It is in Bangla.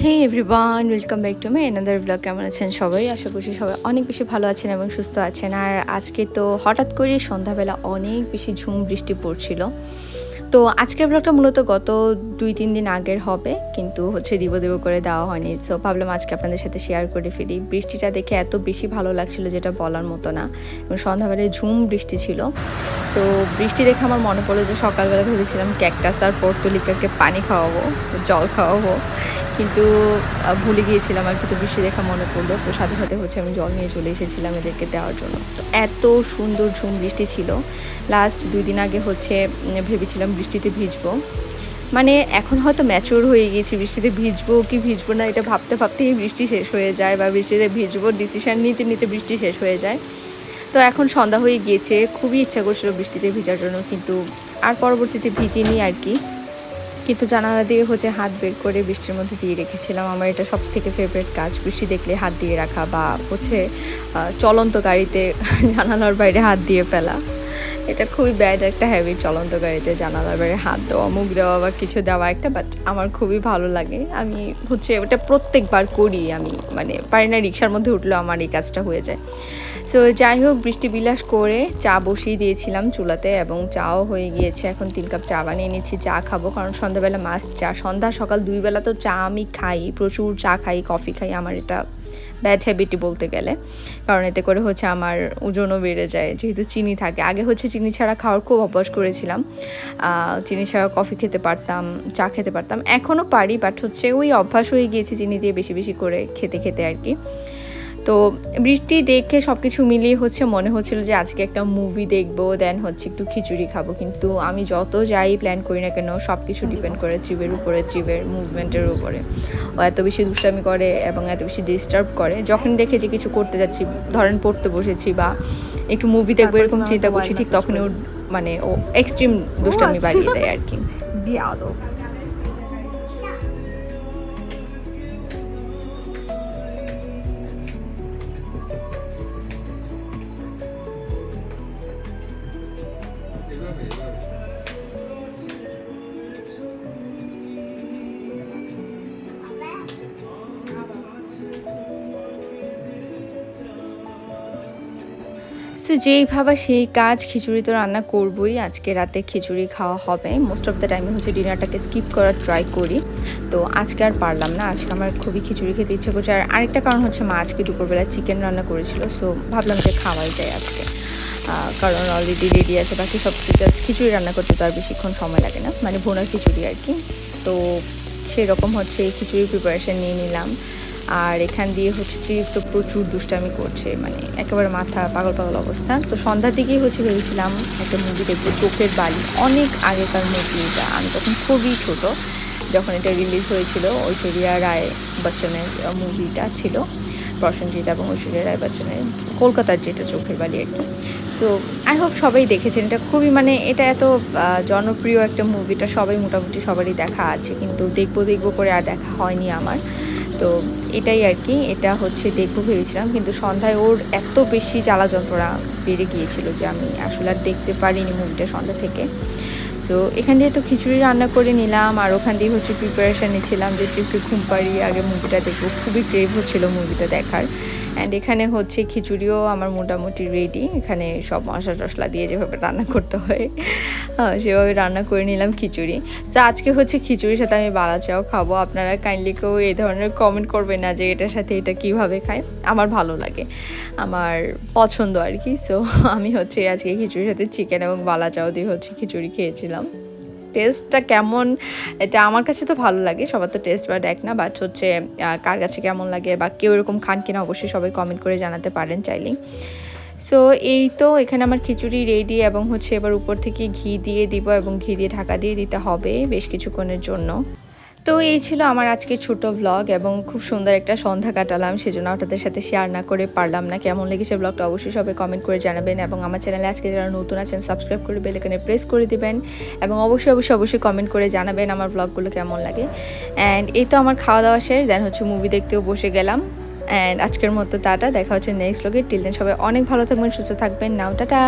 Hey everyone, welcome back to my another blog. কেমন আছেন সবাই? আশা করছি সবাই অনেক বেশি ভালো আছেন এবং সুস্থ আছেন। আর আজকে তো হঠাৎ করে সন্ধ্যাবেলা অনেক বেশি ঝুম বৃষ্টি পড়ছিল। তো আজকের ব্লগটা মূলত গত 2-3 দিন আগের হবে, কিন্তু দেব দেব করে দেওয়া হয়নি। তো ভাবলাম আজকে আপনাদের সাথে শেয়ার করে ফেলি। বৃষ্টিটা দেখে এত বেশি ভালো লাগছিল যেটা বলার মতো না, এবং সন্ধ্যাবেলায় ঝুম বৃষ্টি ছিল। তো বৃষ্টি দেখে আমার মনে পড়লো যে সকালবেলা ভেবেছিলাম ক্যাকটাস আর পর্তুলিকাকে পানি খাওয়াবো, জল খাওয়াবো, কিন্তু ভুলে গিয়েছিলাম আর কি। তো বৃষ্টি দেখা মনে পড়লো, তো সাথে সাথে আমি জল নিয়ে চলে এসেছিলাম এদেরকে দেওয়ার জন্য। তো এত সুন্দর ঝুম বৃষ্টি ছিল। লাস্ট 2 দিন আগে ভেবেছিলাম বৃষ্টিতে ভিজবো, মানে এখন হয়তো ম্যাচিওর হয়ে গিয়েছি, বৃষ্টিতে ভিজবো কি ভিজবো না এটা ভাবতে ভাবতেই বৃষ্টি শেষ হয়ে যায়, বা বৃষ্টিতে ভিজবো ডিসিশান নিতে নিতে বৃষ্টি শেষ হয়ে যায়। তো এখন সন্ধ্যা হয়ে গিয়েছে, খুবই ইচ্ছা করছিল বৃষ্টিতে ভিজার জন্য, কিন্তু আর পরবর্তীতে ভিজিনি আর কি। কিন্তু জানালা দিয়ে হাত বের করে বৃষ্টির মধ্যে দিয়ে রেখেছিলাম। আমার এটা সব থেকে ফেভারিট কাজ, বৃষ্টি দেখলে হাত দিয়ে রাখা, বা চলন্ত গাড়িতে জানালার বাইরে হাত দিয়ে ফেলা। এটা খুবই ব্যাড একটা হ্যাবিট, চলন্ত গাড়িতে জানালার বাইরে হাত দেওয়া, মুখ দেওয়া বা কিছু দেওয়া একটা, বাট আমার খুবই ভালো লাগে। আমি ওটা প্রত্যেকবার করি। আমি মানে পারি না, রিক্সার মধ্যে উঠলেও আমার এই কাজটা হয়ে যায়। সো যাই হোক, বৃষ্টি বিলাস করে চা বসিয়ে দিয়েছিলাম চুলাতে, এবং চাও হয়ে গিয়েছে। এখন 3 কাপ চা বানিয়ে নিচ্ছি, চা খাবো, কারণ সন্ধ্যাবেলা মাস্ট চা। সন্ধ্যা সকাল 2 বেলা তো চা আমি খাই, প্রচুর চা খাই, কফি খাই। আমার এটা ব্যাড হ্যাবিটই বলতে গেলে, কারণ এতে করে আমার ওজনও বেড়ে যায়, যেহেতু চিনি থাকে। আগে চিনি ছাড়া খাওয়ার খুব অভ্যাস করেছিলাম, চিনি ছাড়া কফি খেতে পারতাম, চা খেতে পারতাম, এখনও পারি, বাট ওই অভ্যাস হয়ে গিয়েছে চিনি দিয়ে বেশি বেশি করে খেতে খেতে আর কি। তো বৃষ্টি দেখে সব কিছু মিলিয়ে মনে হচ্ছিল যে আজকে একটা মুভি দেখবো, দেন একটু খিচুড়ি খাবো। কিন্তু আমি যত যাই প্ল্যান করি না কেন, সব কিছু ডিপেন্ড করে ট্রিপের উপরে, ট্রিপের মুভমেন্টের উপরে। ও এত বেশি দুষ্টামি করে এবং এত বেশি ডিস্টার্ব করে, যখন দেখে যে কিছু করতে যাচ্ছি, ধরেন পড়তে বসেছি বা একটু মুভি দেখবো এরকম চিন্তা করছি, ঠিক তখনই ও এক্সট্রিম দুষ্টামি বাড়িয়ে দেয় আর কি। সো যেই ভাবা সেই কাজ, খিচুড়ি তো রান্না করবই, আজকে রাতে খিচুড়ি খাওয়া হবে। মোস্ট অফ দ্য টাইমে ডিনারটাকে স্কিপ করার ট্রাই করি, তো আজকে আর পারলাম না। আজকে আমার খুবই খিচুড়ি খেতে ইচ্ছে করছে। আর আরেকটা কারণ মা আজকে দুপুরবেলা চিকেন রান্না করেছিল, সো ভাবলাম যে খাওয়াই যায় আজকে, কারণ অলরেডি রেডি আছে। বাকি সব জাস্ট খিচুড়ি রান্না করতে তো আর বেশিক্ষণ সময় লাগে না, মানে ভুনা খিচুড়ি আর কি। তো সেরকম এই খিচুড়ির প্রিপারেশান নিয়ে নিলাম। আর এখান দিয়ে ট্রিপ তো প্রচুর দুষ্টামি করছে, মানে একেবারে মাথা পাগল পাগল অবস্থা। তো সন্ধ্যার দিকেই ভেবেছিলাম একটা মুভি দেখবো, চোখের বালি। অনেক আগেকার মুভি এটা, আমি তখন খুবই ছোট যখন এটা রিলিজ হয়েছিল। ঐশ্বরিয়া রায় বচ্চনের মুভিটা ছিল, প্রসেনজিৎ এবং ঐশ্বরিয়া রায় বচ্চনের, কলকাতার যেটা চোখের বালি আর কি। সো আই হোপ সবাই দেখেছেন। এটা খুবই এটা এত জনপ্রিয় একটা মুভিটা, সবাই মোটামুটি সবারই দেখা আছে, কিন্তু দেখবো করে আর দেখা হয়নি আমার। তো এটাই আর কি, এটা দেখবো ভেবেছিলাম, কিন্তু সন্ধ্যায় ওর এত বেশি জ্বালা যন্ত্রণা বেড়ে গিয়েছিল যে আমি আসলে আর দেখতে পারিনি মুভিটা সন্ধ্যা থেকে। সো এখান দিয়ে তো খিচুড়ি রান্না করে নিলাম, আর ওখান দিয়ে প্রিপারেশান নিচ্ছিলাম যে একটু ঘুম পাড়িয়ে আগে মুভিটা দেখবো। খুবই ক্রেভ হচ্ছিলো মুভিটা দেখার। অ্যান্ড এখানে খিচুড়িও আমার মোটামুটি রেডি। এখানে সব মশলা টশলা দিয়ে যেভাবে রান্না করতে হয় সেভাবে রান্না করে নিলাম খিচুড়ি। সো আজকে খিচুড়ির সাথে আমি বালা চাও খাবো। আপনারা কাইন্ডলি কেউ এই ধরনের কমেন্ট করবেন না যে এটার সাথে এটা কীভাবে খায়। আমার ভালো লাগে, আমার পছন্দ আর কি। সো আমি আজকে খিচুড়ির সাথে চিকেন এবং বালা চাও দিয়ে খিচুড়ি খেয়েছিলাম। টেস্টটা কেমন এটা আমার কাছে তো ভালো লাগে, সবার তো টেস্ট বাট এক না, বাট কার কাছে কেমন লাগে বা কেউ এরকম খান কিনা অবশ্যই সবাই কমেন্ট করে জানাতে পারেন চাইলেই। সো এই তো এখানে আমার খিচুড়ি রেডি, এবং এবার উপর থেকে ঘি দিয়ে দিব, এবং ঘি দিয়ে ঢাকা দিয়ে দিতে হবে বেশ কিছুক্ষণের জন্য। তো এই ছিল আমার আজকের ছোট ব্লগ, এবং খুব সুন্দর একটা সন্ধ্যা কাটালাম, সেজন্য আপনাদের সাথে শেয়ার না করে পারলাম না। কেমন লেগেছে ব্লগটা অবশ্যই সবাই কমেন্ট করে জানাবেন, এবং আমার চ্যানেলে আজকে যারা নতুন আছেন সাবস্ক্রাইব করে বেল আইকনে প্রেস করে দিবেন, এবং অবশ্যই কমেন্ট করে জানাবেন আমার ব্লগগুলো কেমন লাগে। অ্যান্ড এই তো আমার খাওয়া দাওয়া শেষ, দেন মুভি দেখতেও বসে গেলাম। অ্যান্ড আজকের মতো টাটা, দেখা হচ্ছে নেক্সট ব্লগে। টিল দেন সবাই অনেক ভালো থাকবেন, সুস্থ থাকবেন। নাও টাটা।